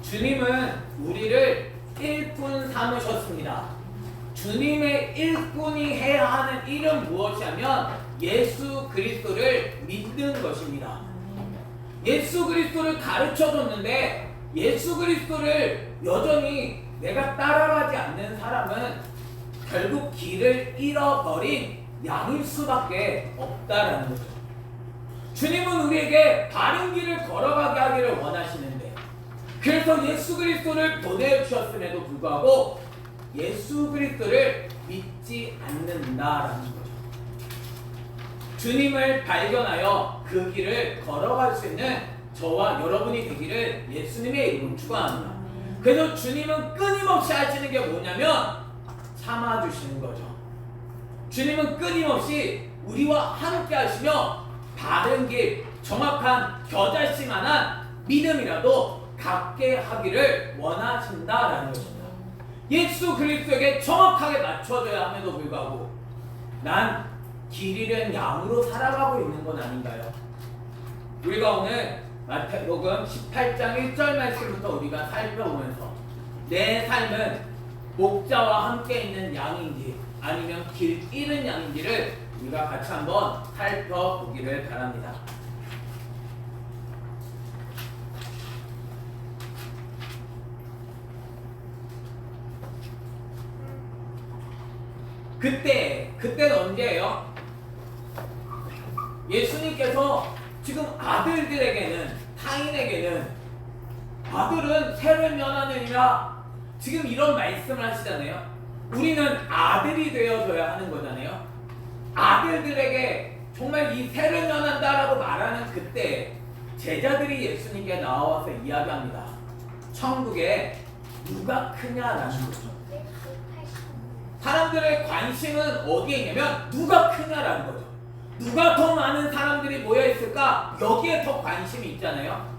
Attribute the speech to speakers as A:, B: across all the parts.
A: 주님은 우리를 일꾼 삼으셨습니다. 주님의 일꾼이 해야 하는 일은 무엇이냐면 예수 그리스도를 믿는 것입니다. 예수 그리스도를 가르쳐줬는데 예수 그리스도를 여전히 내가 따라가지 않는 사람은 결국 길을 잃어버린 양일 수밖에 없다라는 거죠. 주님은 우리에게 바른 길을 걸어가게 하기를 원하시는데, 그래서 예수 그리스도를 보내주셨음에도 불구하고 예수 그리스도를 믿지 않는다라는 거죠. 주님을 발견하여 그 길을 걸어갈 수 있는 저와 여러분이 되기를 예수님의 이름으로 축원합니다. 그래서 주님은 끊임없이 하시는 게 뭐냐면 참아주시는 거죠. 주님은 끊임없이 우리와 함께 하시며 바른 길, 정확한 겨자씨만한 믿음이라도 갖게 하기를 원하신다라는 것입니다. 예수 그리스도에게 정확하게 맞춰져야 함에도 불구하고 난 길 잃은 양으로 살아가고 있는 건 아닌가요? 우리가 오늘 마태복음 18장 1절 말씀부터 우리가 살펴보면서 내 삶은 목자와 함께 있는 양인지 아니면 길 잃은 양인지를 우리가 같이 한번 살펴보기를 바랍니다. 그때는 언제예요? 예수님께서 지금 아들들에게는, 타인에게는 아들은 새를 면하느니라 지금 이런 말씀을 하시잖아요. 우리는 아들이 되어줘야 하는 거잖아요. 아들들에게 정말 이 새를 면한다라고 말하는 그때 제자들이 예수님께 나와서 이야기합니다. 천국에 누가 크냐라는 거죠. 사람들의 관심은 어디에 있냐면 누가 크냐라는 거죠. 누가 더 많은 사람들이 모여있을까? 여기에 더 관심이 있잖아요.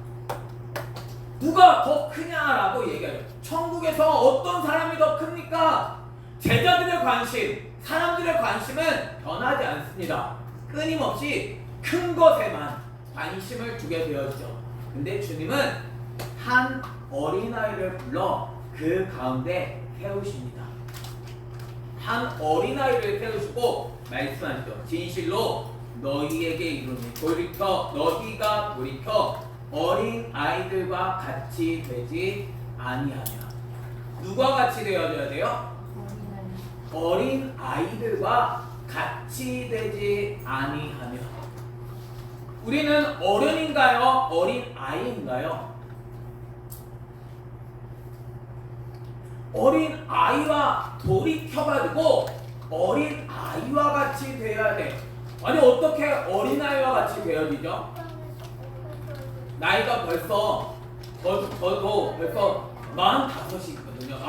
A: 누가 더 크냐라고 얘기해요. 천국에서 어떤 사람이 더 큽니까? 제자들의 관심, 사람들의 관심은 변하지 않습니다. 끊임없이 큰 것에만 관심을 두게 되었죠. 근데 주님은 한 어린아이를 불러 그 가운데 세우십니다. 한 어린아이를 세우시고 말씀하시죠. 진실로 너희에게 이르노니 너희가 돌이켜 어린 아이들과 같이 되지 아니하냐. 누가 같이 되어져야 돼요? 어린 아이들과 같이 되지 아니하며. 우리는 어른인가요? 어린 아이인가요? 어린 아이와 돌이켜가지고 어린 아이와 같이 되어야 돼. 아니 어떻게 어린 아이와 같이 되어지죠? 나이가 저도 벌써 45이거든요.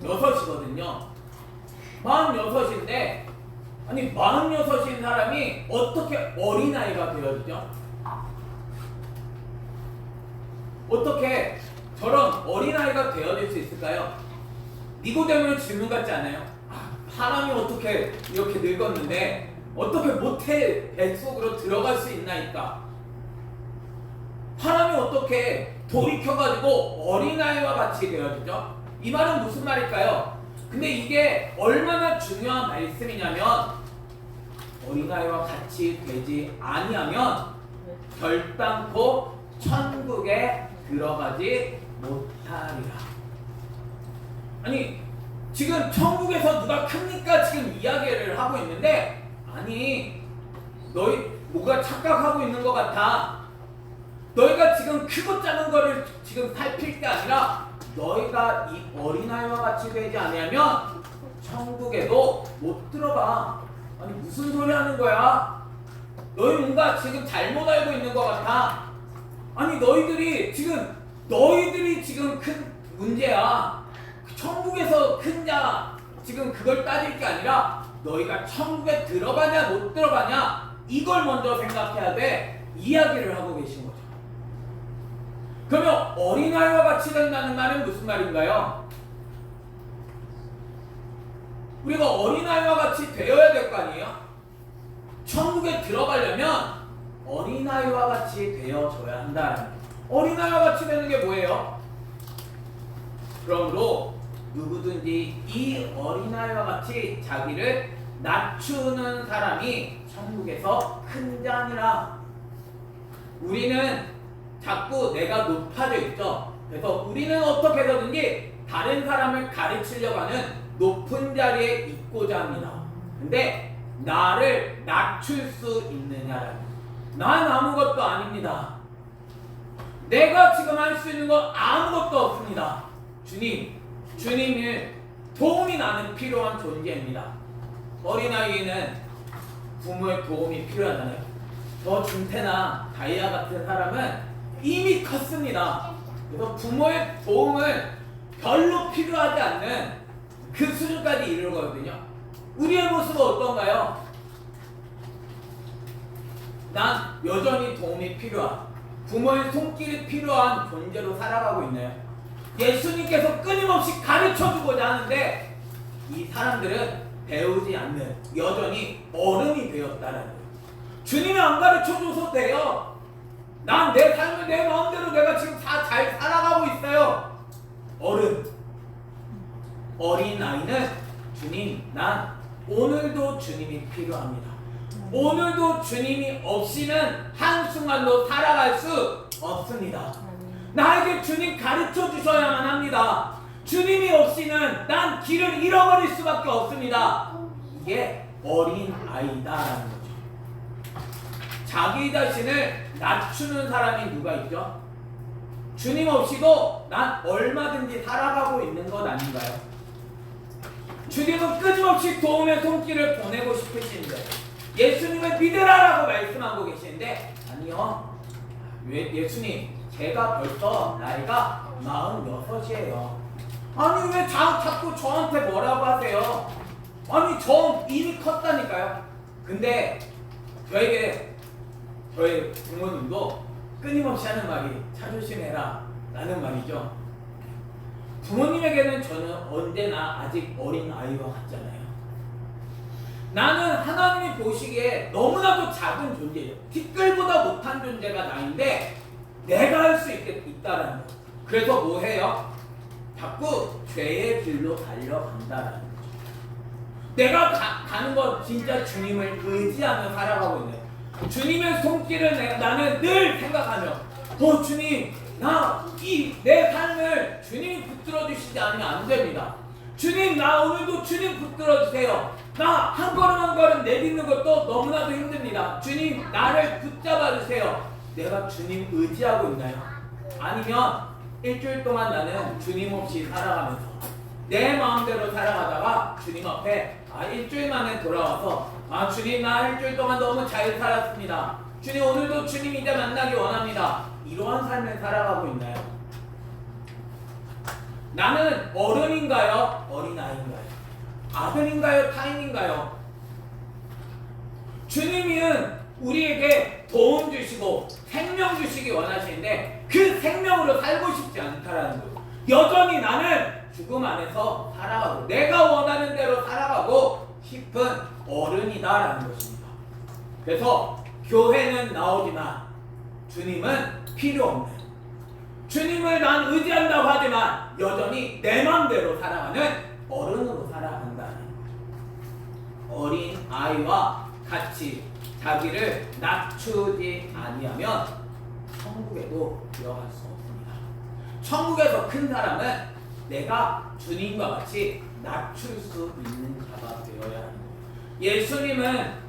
A: 46이거든요. 46인데 아니 46인 사람이 어떻게 어린아이가 되어지죠? 어떻게 저런 어린아이가 되어질 수 있을까요? 니고데모의 질문 같지 않아요? 사람이 어떻게 이렇게 늙었는데 어떻게 모태 뱃속으로 들어갈 수 있나이까? 사람이 어떻게 돌이켜가지고 어린아이와 같이 되어지죠? 이 말은 무슨 말일까요? 근데 이게 얼마나 중요한 말씀이냐면 어린아이와 같이 되지 아니하면 결단코 천국에 들어가지 못하리라. 아니 지금 천국에서 누가 큽니까? 지금 이야기를 하고 있는데 아니 너희 뭐가 착각하고 있는 것 같아. 너희가 지금 크고 작은 거를 지금 살필 게 아니라 너희가 이 어린아이와 같이 되지 않으면 천국에도 못 들어가. 아니 무슨 소리 하는 거야? 너희 뭔가 지금 잘못 알고 있는 것 같아. 아니 너희들이 지금 큰 문제야. 천국에서 큰 자 지금 그걸 따질 게 아니라 너희가 천국에 들어가냐 못 들어가냐 이걸 먼저 생각해야 돼. 이야기를 하고 계신 거죠. 그러면 어린아이와 같이 된다는 말은 무슨 말인가요? 우리가 어린아이와 같이 되어야 될 거 아니에요? 천국에 들어가려면 어린아이와 같이 되어줘야 한다. 어린아이와 같이 되는 게 뭐예요? 그러므로 누구든지 이 어린아이와 같이 자기를 낮추는 사람이 천국에서 큰 자니라. 우리는 자꾸 내가 높아져 있죠. 그래서 우리는 어떻게 해서든지 다른 사람을 가르치려고 하는 높은 자리에 있고자 합니다. 근데 나를 낮출 수 있느냐라는, 난 아무것도 아닙니다. 내가 지금 할 수 있는 건 아무것도 없습니다. 주님을 도움이 나는 필요한 존재입니다. 어린아이에는 부모의 도움이 필요하잖아요. 저 준태나 다이아 같은 사람은 이미 컸습니다. 그래서 부모의 도움을 별로 필요하지 않는 그 수준까지 이르거든요. 우리의 모습은 어떤가요? 난 여전히 도움이 필요한, 부모의 손길이 필요한 존재로 살아가고 있나요? 예수님께서 끊임없이 가르쳐주고자 하는데 이 사람들은 배우지 않는, 여전히 어른이 되었다는 거예요. 주님이 안 가르쳐줘서 돼요. 난 내 삶을 내 마음대로 내가 지금 잘 살아가고 있어요. 어린아이는 주님, 난 오늘도 주님이 필요합니다. 오늘도 주님이 없이는 한순간도 살아갈 수 없습니다. 나에게 주님 가르쳐 주셔야만 합니다. 주님이 없이는 난 길을 잃어버릴 수밖에 없습니다. 이게 어린아이다라는 거죠. 자기 자신을 낮추는 사람이 누가 있죠? 주님 없이도 난 얼마든지 살아가고 있는 것 아닌가요? 주님은 끊임없이 도움의 손길을 보내고 싶으신데, 예수님을 믿으라라고 말씀하고 계시는데, 아니요, 예수님, 제가 벌써 나이가 46이에요. 아니 왜 자꾸 저한테 뭐라고 하세요? 아니 저 이미 컸다니까요. 근데 저희 부모님도 끊임없이 하는 말이 자존심해라 라는 말이죠. 부모님에게는 저는 언제나 아직 어린 아이와 같잖아요. 나는 하나님이 보시기에 너무나도 작은 존재예요. 티끌보다 못한 존재가 나인데 내가 할 수 있다라는 거예요. 그래서 뭐 해요? 자꾸 죄의 길로 달려간다라는 거죠. 내가 가는 건 진짜 주님을 의지하며 살아가고 있는, 주님의 손길을 나는 늘 생각하며, 주님, 내 삶을 주님이 붙들어 주시지 않으면 안 됩니다. 주님, 나 오늘도 주님 붙들어 주세요. 나 한 걸음 한 걸음 내딛는 것도 너무나도 힘듭니다. 주님, 나를 붙잡아 주세요. 내가 주님 의지하고 있나요? 아니면 일주일 동안 나는 주님 없이 살아가면서 내 마음대로 살아가다가 주님 앞에 일주일 만에 돌아와서 주님, 나 일주일 동안 너무 잘 살았습니다. 주님, 오늘도 주님 이제 만나기 원합니다. 이러한 삶을 살아가고 있나요? 나는 어른인가요? 어린아이인가요? 아들인가요? 타인인가요? 주님은 우리에게 도움 주시고 생명 주시기 원하시는데 그 생명으로 살고 싶지 않다라는 거예요. 여전히 나는 죽음 안에서 살아가고 내가 원하는 대로 살아가고 싶은 어른이다라는 것입니다. 그래서 교회는 나오지만 주님은 필요 없는, 주님을 난 의지한다고 하지만 여전히 내 맘대로 살아가는 어른으로 살아간다는 거예요. 어린 아이와 같이 자기를 낮추지 아니하면 천국에도 들어갈 수 없습니다. 천국에서 큰 사람은 내가 주님과 같이 낮출 수 있는 자가 되어야 하는 거예요. 예수님은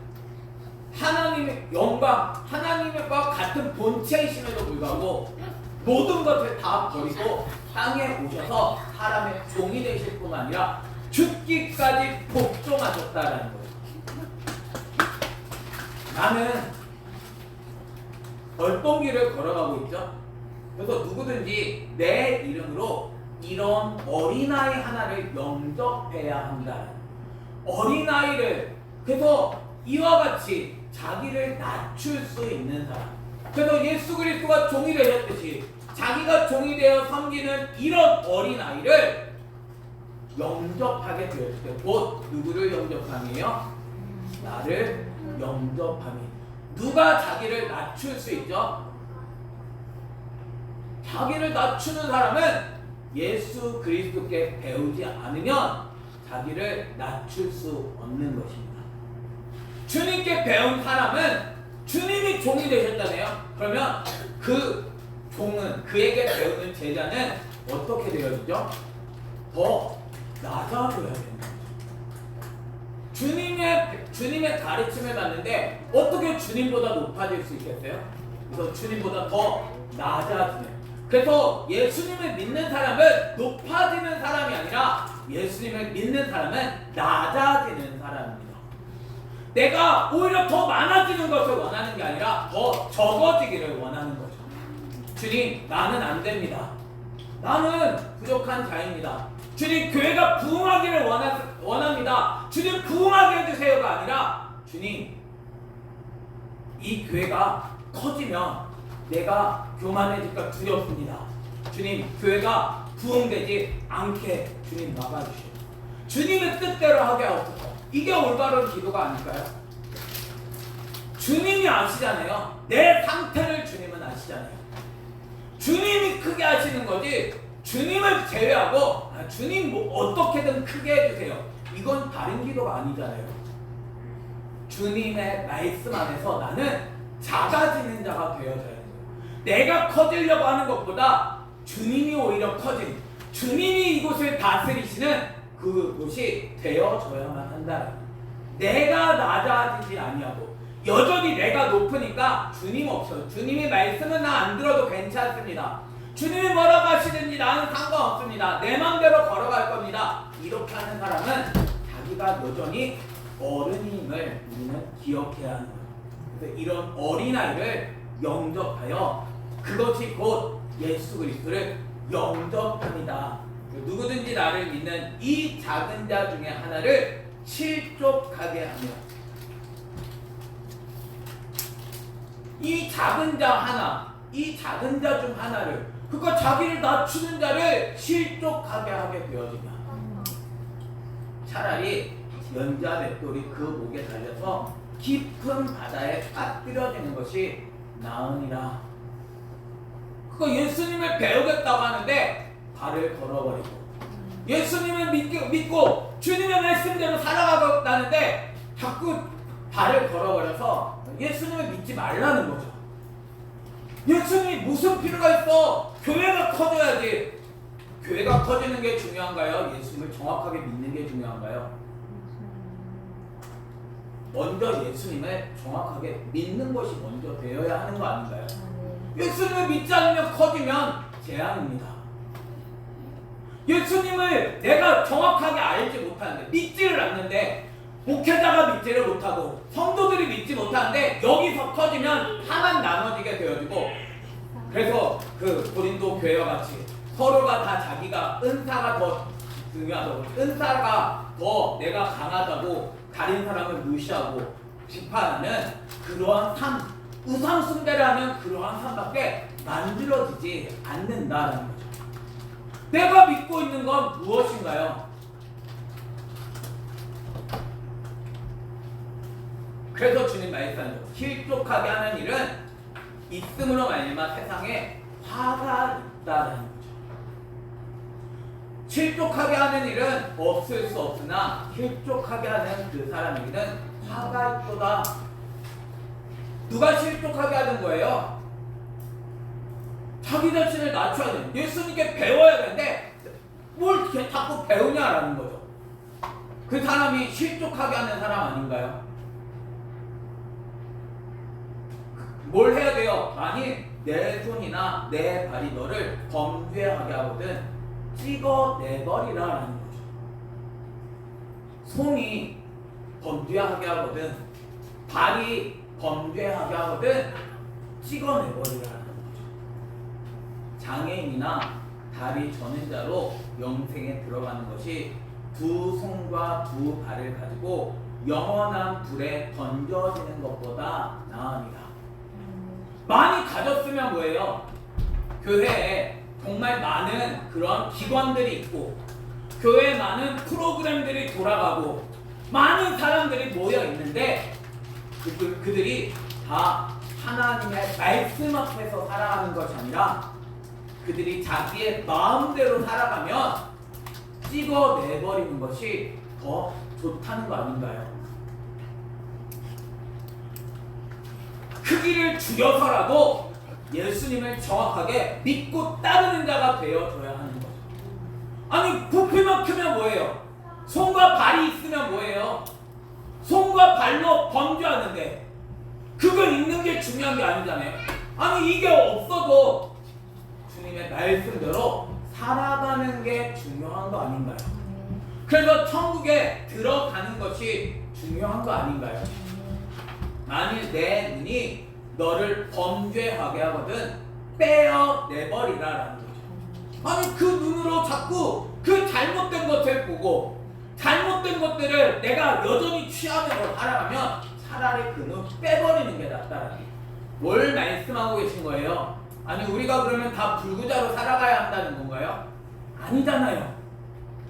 A: 하나님의 영광, 하나님과 같은 본체이심에도 불구하고 모든 것을 다 버리고 땅에 오셔서 사람의 종이 되실 뿐만 아니라 죽기까지 복종하셨다라는 거예요. 나는 어떤 길을 걸어가고 있죠? 그래서 누구든지 내 이름으로 이런 어린아이 하나를 영접해야 한다. 어린아이를, 그래서 이와 같이 자기를 낮출 수 있는 사람, 그래서 예수 그리스도가 종이 되셨듯이 자기가 종이 되어 섬기는 이런 어린아이를 영접하게 되었을 때, 곧 누구를 영접함이에요? 나를 영접함이. 누가 자기를 낮출 수 있죠? 자기를 낮추는 사람은 예수 그리스도께 배우지 않으면 자기를 낮출 수 없는 것입니다. 주님께 배운 사람은 주님이 종이 되셨잖아요. 그러면 그 종은, 그에게 배우는 제자는 어떻게 되어지죠? 더 낮아져야 됩니다. 주님의 가르침을 받는데 어떻게 주님보다 높아질 수 있겠어요? 그래서 주님보다 더 낮아지는. 그래서 예수님을 믿는 사람은 높아지는 사람이 아니라 예수님을 믿는 사람은 낮아지는 사람입니다. 내가 오히려 더 많아지는 것을 원하는 게 아니라 더 적어지기를 원하는 거죠. 주님, 나는 안 됩니다. 나는 부족한 자입니다. 주님, 교회가 부흥하기를 원합니다. 주님, 부흥하게 해주세요가 아니라 주님, 이 교회가 커지면 내가 교만해질까 두렵습니다. 주님, 교회가 부흥되지 않게 주님 막아주시오. 주님의 뜻대로 하게 하옵소서. 이게 올바른 기도가 아닐까요? 주님이 아시잖아요. 내 상태를 주님은 아시잖아요. 주님이 크게 하시는 거지, 주님을 제외하고 주님 뭐 어떻게든 크게 해주세요, 이건 바른 기도가 아니잖아요. 주님의 말씀 안에서 나는 작아지는 자가 되어져야 돼요. 내가 커지려고 하는 것보다 주님이 오히려 커진, 주님이 이곳을 다스리시는 그곳이 되어져야만 한다. 내가 낮아지지 아니하고 여전히 내가 높으니까 주님 없어요. 주님의 말씀은 나 안 들어도 괜찮습니다. 주님이 뭐라고 하시든지 나는 상관없습니다. 내 마음대로 걸어갈 겁니다. 이렇게 하는 사람은 자기가 여전히 어른임을 우리는 기억해야 하는 거예요. 그래서 이런 어린아이를 영접하여 그것이 곧 예수 그리스도를 영접합니다. 누구든지 나를 믿는 이 작은 자 중에 하나를 실족하게 하며, 이 작은 자 하나, 이 작은 자 중 하나를, 그러니까 자기를 낮추는 자를 실족하게 하게 되어지냐. 차라리 연자 맷돌이 그 목에 달려서 깊은 바다에 빠뜨려지는 것이 나으니라. 그러니까 예수님을 배우겠다고 하는데 발을 걸어버리고, 예수님을 믿고 주님의 말씀대로 살아가겠다는데 자꾸 발을 걸어버려서 예수님을 믿지 말라는 거죠. 예수님이 무슨 필요가 있어? 교회가 커져야지. 교회가 커지는 게 중요한가요? 예수님을 정확하게 믿는 게 중요한가요? 먼저 예수님을 정확하게 믿는 것이 먼저 되어야 하는 거 아닌가요? 예수님을 믿지 않으면 커지면 재앙입니다. 예수님을 내가 정확하게 알지 못하는데, 믿지를 않는데, 목회자가 믿지를 못하고 성도들이 믿지 못하는데 여기서 커지면 하나 나눠지게 되어지고, 그래서 그 고린도 교회와 같이 서로가 다 자기가 은사가 더 중요하다고, 은사가 더 내가 강하다고 다른 사람을 무시하고 비판하는 그러한 삶, 우상 숭배를 하는 그러한 삶밖에 만들어지지 않는다는 거죠. 내가 믿고 있는 건 무엇인가요? 그래서 주님 말씀하죠. 실족하게 하는 일은 있음으로 말미암아 세상에 화가 있다는 거죠. 실족하게 하는 일은 없을 수 없으나 실족하게 하는 그 사람에게는 화가 있도다. 누가 실족하게 하는 거예요? 자기 자신을 낮춰야 돼요. 예수님께 배워야 되는데 뭘 자꾸 배우냐라는 거죠. 그 사람이 실족하게 하는 사람 아닌가요? 뭘 해야 돼요? 만일 내 손이나 내 발이 너를 범죄하게 하거든 찍어내버리라라는 거죠. 손이 범죄하게 하거든, 발이 범죄하게 하거든 찍어내버리라는 거죠. 장애인이나 다리 저는 자로 영생에 들어가는 것이 두 손과 두 발을 가지고 영원한 불에 던져지는 것보다 나으니라. 많이 가졌으면 뭐예요? 교회에 정말 많은 그런 기관들이 있고, 교회에 많은 프로그램들이 돌아가고, 많은 사람들이 모여 있는데 그들이 다 하나님의 말씀 앞에서 살아가는 것이 아니라 그들이 자기의 마음대로 살아가면 찍어내버리는 것이 더 좋다는 거 아닌가요? 크기를 줄여서라도 예수님을 정확하게 믿고 따르는 자가 되어줘야 하는 거죠. 아니 부피만 크면 뭐예요? 손과 발이 있으면 뭐예요? 손과 발로 범죄하는데 그걸 있는 게 중요한 게 아니잖아요. 아니 이게 없어도 주님의 말씀대로 살아가는 게 중요한 거 아닌가요? 그래서 천국에 들어가는 것이 중요한 거 아닌가요? 만일 내 눈이 너를 범죄하게 하거든 빼어내버리라라는 거죠. 아니 그 눈으로 자꾸 그 잘못된 것을 보고 잘못된 것들을 내가 여전히 취하면서 살아가면 차라리 그 눈 빼버리는 게 낫다라는 거예요. 뭘 말씀하고 계신 거예요? 아니 우리가 그러면 다 불구자로 살아가야 한다는 건가요? 아니잖아요.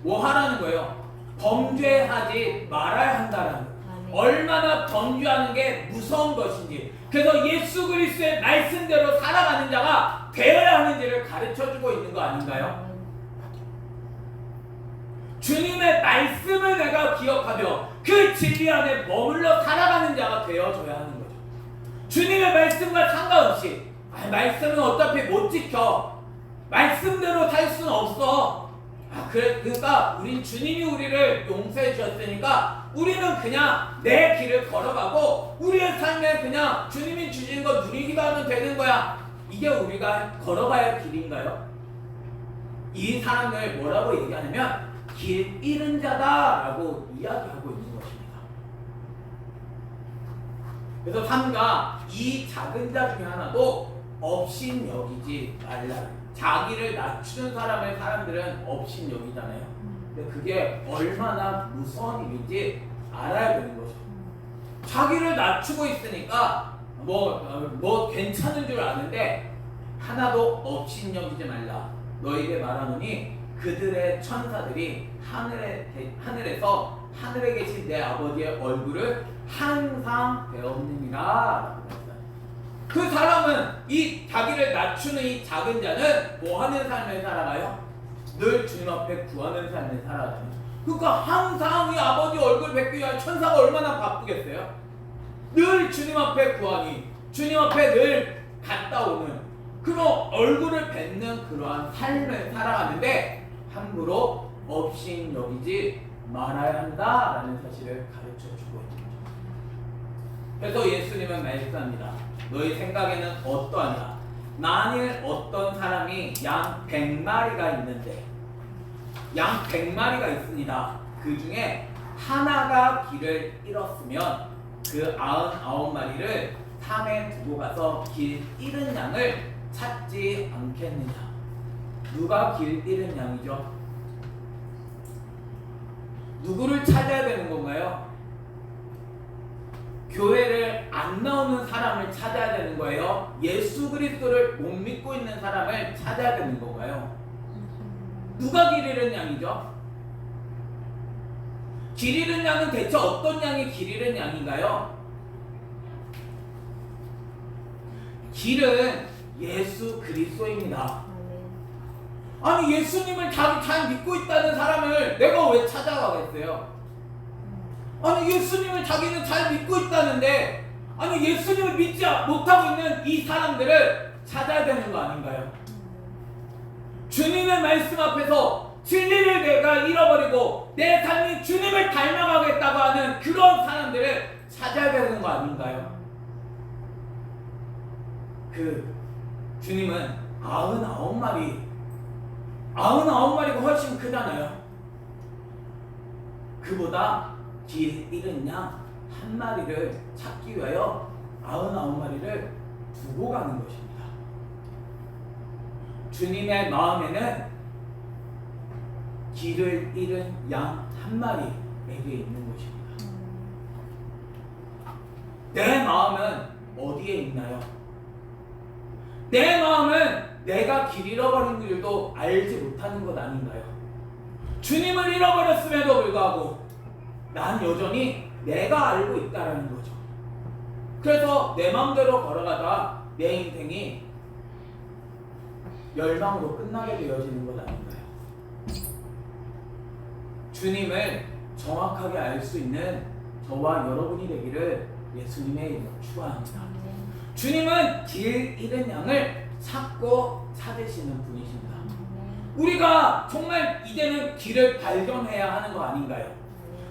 A: 뭐 하라는 거예요? 범죄하지 말아야 한다는 거예요. 얼마나 범죄하는 게 무서운 것인지, 그래서 예수 그리스도의 말씀대로 살아가는 자가 되어야 하는지를 가르쳐주고 있는 거 아닌가요? 주님의 말씀을 내가 기억하며 그 진리 안에 머물러 살아가는 자가 되어줘야 하는 거죠. 주님의 말씀과 상관없이 말씀은 어차피 못 지켜, 말씀대로 살 수는 없어. 그러니까 우린 주님이 우리를 용서해 주셨으니까 우리는 그냥 내 길을 걸어가고 우리의 삶에 그냥 주님이 주신 거 누리기만 하면 되는 거야. 이게 우리가 걸어가야 할 길인가요? 이 사람을 뭐라고 얘기하냐면 길 잃은 자다라고 이야기하고 있는 것입니다. 그래서 삼가 이 작은 자 중에 하나도 업신 여기지 말라. 자기를 낮추는 사람들은 업신 여기잖아요. 근데 그게 얼마나 무서운 일인지 알아야 되는 거죠. 자기를 낮추고 있으니까 뭐 괜찮은 줄 아는데 하나도 업신 여기지 말라. 너에게 말하노니 그들의 천사들이 하늘에서 하늘에 계신 내 아버지의 얼굴을 항상 배웠느니라. 그 사람은 이 자기를 낮추는 이 작은 자는 뭐 하는 삶을 살아가요? 늘 주님 앞에 구하는 삶을 살아가요. 그러니까 항상 이 아버지 얼굴 뵙기 위한 천사가 얼마나 바쁘겠어요? 늘 주님 앞에 구하니 주님 앞에 늘 갔다 오는 그런 얼굴을 뵙는 그러한 삶을 살아가는데 함부로 업신 여기지 말아야 한다라는 사실을 가르쳐주고 있는 거죠. 그래서 예수님은 말씀합니다. 너희 생각에는 어떠하냐? 만일 어떤 사람이 양 100마리가 있는데 양 100마리가 있습니다. 그 중에 하나가 길을 잃었으면 그 99마리를 산에 두고 가서 길 잃은 양을 찾지 않겠느냐? 누가 길 잃은 양이죠? 누구를 찾아야 되는 건가요? 교회를 안 나오는 사람을 찾아야 되는 거예요? 예수 그리스도를 못 믿고 있는 사람을 찾아야 되는 건가요? 누가 길 잃은 양이죠? 길 잃은 양은 대체 어떤 양이 길 잃은 양인가요? 길은 예수 그리스도입니다. 아니 예수님을 잘 믿고 있다는 사람을 내가 왜 찾아가겠어요? 아니 예수님을 자기는 잘 믿고 있다는데 아니 예수님을 믿지 못하고 있는 이 사람들을 찾아야 되는 거 아닌가요? 주님의 말씀 앞에서 진리를 내가 잃어버리고 내 삶이 주님을 닮아가겠다고 하는 그런 사람들을 찾아야 되는 거 아닌가요? 주님은 99마리가 훨씬 크잖아요. 그보다 길 잃은 양 한 마리를 찾기 위하여 99마리를 두고 가는 것입니다. 주님의 마음에는 길을 잃은 양 한 마리에게 있는 것입니다. 내 마음은 어디에 있나요? 내 마음은 내가 길 잃어버린 줄도 알지 못하는 것 아닌가요? 주님을 잃어버렸음에도 불구하고 난 여전히 내가 알고 있다는 거죠. 그래서 내 마음대로 걸어가다 내 인생이 멸망으로 끝나게 되어지는 것 아닌가요? 주님을 정확하게 알 수 있는 저와 여러분이 되기를 예수님의 이름으로 축원합니다. 주님은 길 잃은 양을 찾고 찾으시는 분이십니다. 우리가 정말 이제는 길을 발견해야 하는 거 아닌가요?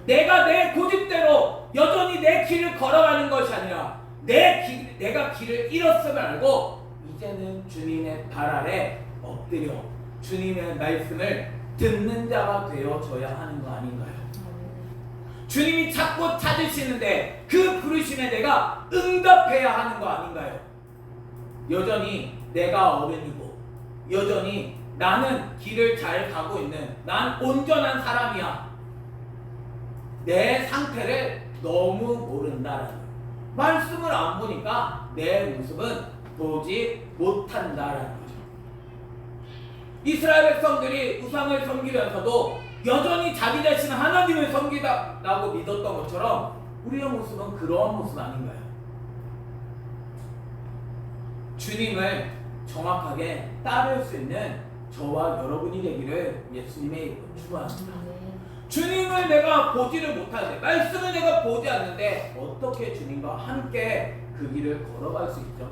A: 내가 내 고집대로 여전히 내 길을 걸어가는 것이 아니라 내가 길을 잃었음을 알고 이제는 주님의 발 아래 엎드려 주님의 말씀을 듣는 자가 되어져야 하는 거 아닌가요? 주님이 찾고 찾으시는데 그 부르심에 내가 응답해야 하는 거 아닌가요? 여전히 내가 어른이고 여전히 나는 길을 잘 가고 있는 난 온전한 사람이야. 내 상태를 너무 모른다라는 거예요. 말씀을 안 보니까 내 모습은 보지 못한다라는 거죠. 이스라엘 백성들이 우상을 섬기면서도 여전히 자기 자신은 하나님을 섬기다라고 믿었던 것처럼 우리의 모습은 그러한 모습 아닌가요? 주님을 정확하게 따를 수 있는 저와 여러분이 되기를 예수님의 이름으로 축원합니다. 주님을 내가 보지를 못하는데 말씀을 내가 보지 않는데 어떻게 주님과 함께 그 길을 걸어갈 수 있죠?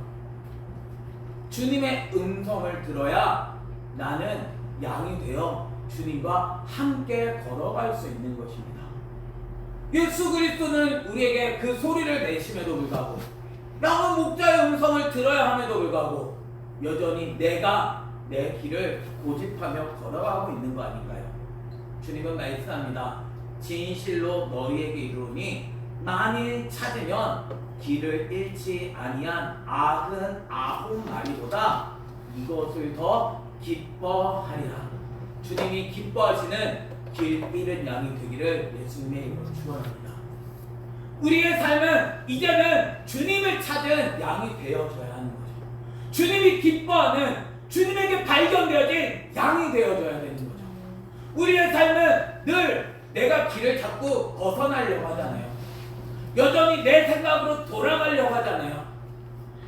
A: 주님의 음성을 들어야 나는 양이 되어 주님과 함께 걸어갈 수 있는 것입니다. 예수 그리스도는 우리에게 그 소리를 내심에도 불구하고 양은 목자의 음성을 들어야 함에도 불구하고 여전히 내가 내 길을 고집하며 걸어가고 있는 거 아닌가요? 주님은 말씀합니다. 진실로 너희에게 이르노니 만일 찾으면 길을 잃지 아니한 99마리보다 이것을 더 기뻐하리라. 주님이 기뻐하시는 길 잃은 양이 되기를 예수님의 이름으로 축원합니다. 우리의 삶은 이제는 주님을 찾은 양이 되어져야 하는 거죠. 주님이 기뻐하는 주님에게 발견되어진 양이 되어져야 되는 거죠. 우리의 삶은 늘 내가 길을 자꾸 벗어나려고 하잖아요. 여전히 내 생각으로 돌아가려고 하잖아요.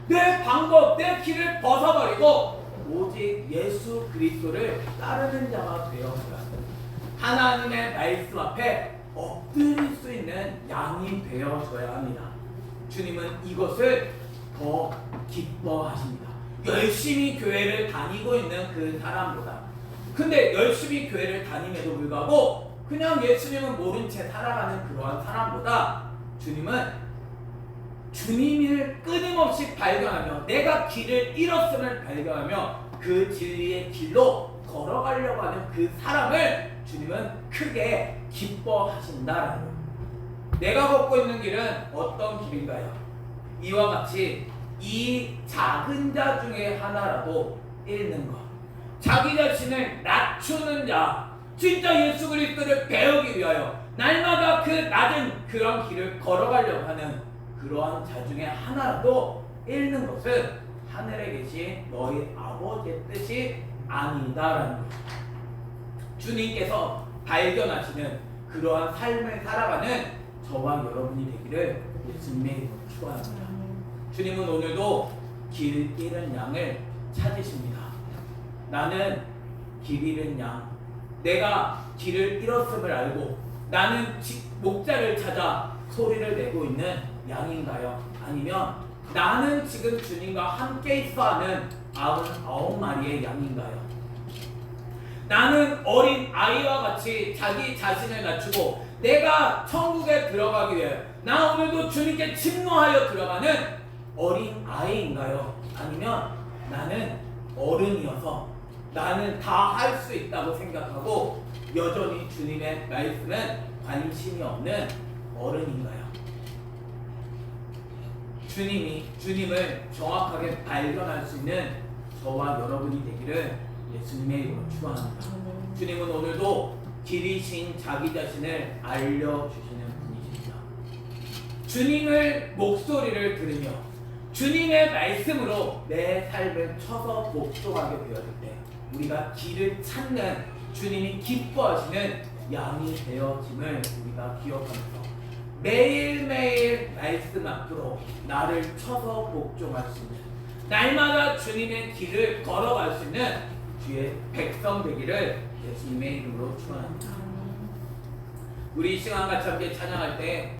A: 내 방법, 내 길을 벗어버리고 오직 예수 그리스도를 따르는 자가 되어져야 합니다. 하나님의 말씀 앞에 엎드릴 수 있는 양이 되어져야 합니다. 주님은 이것을 더 기뻐하십니다. 열심히 교회를 다니고 있는 그 사람보다. 근데 열심히 교회를 다님에도 불구하고 그냥 예수님은 모른 채 살아가는 그러한 사람보다 주님은 주님을 끊임없이 발견하며 내가 길을 잃었음을 발견하며 그 진리의 길로 걸어가려고 하는 그 사람을 주님은 크게 기뻐하신다라는 거예요. 내가 걷고 있는 길은 어떤 길인가요? 이와 같이 이 작은 자 중에 하나라도 잃는 것. 자기 자신을 낮추는 자, 진짜 예수 그리스도를 배우기 위하여 날마다 그 낮은 그런 길을 걸어가려고 하는 그러한 자 중에 하나라도 잃는 것은 하늘에 계신 너희 아버지의 뜻이 아니다라는 것. 주님께서 발견하시는 그러한 삶을 살아가는 저와 여러분이 되기를 예수님의 이름으로 축원합니다. 주님은 오늘도 길 잃은 양을 찾으십니다. 나는 길 잃은 양, 내가 길을 잃었음을 알고 나는 목자를 찾아 소리를 내고 있는 양인가요? 아니면 나는 지금 주님과 함께 있어하는 99마리의 양인가요? 나는 어린 아이와 같이 자기 자신을 낮추고 내가 천국에 들어가기 위해 나 오늘도 주님께 침노하여 들어가는 어린 아이인가요? 아니면 나는 어른이어서 나는 다 할 수 있다고 생각하고 여전히 주님의 말씀은 관심이 없는 어른인가요? 주님을 정확하게 발견할 수 있는 저와 여러분이 되기를 예수님의 이름으로 축원합니다. 주님은 오늘도 길이신 자기 자신을 알려주시는 분이십니다. 주님의 목소리를 들으며 주님의 말씀으로 내 삶을 쳐서 복종하게 되어질 때 우리가 길을 찾는 주님이 기뻐하시는 양이 되어짐을 우리가 기억하면서 매일매일 말씀 앞으로 나를 쳐서 복종할 수 있는 날마다 주님의 길을 걸어갈 수 있는 주의 백성 되기를 예수님의 이름으로 축원합니다. 우리 이 시간 같이 함께 찬양할 때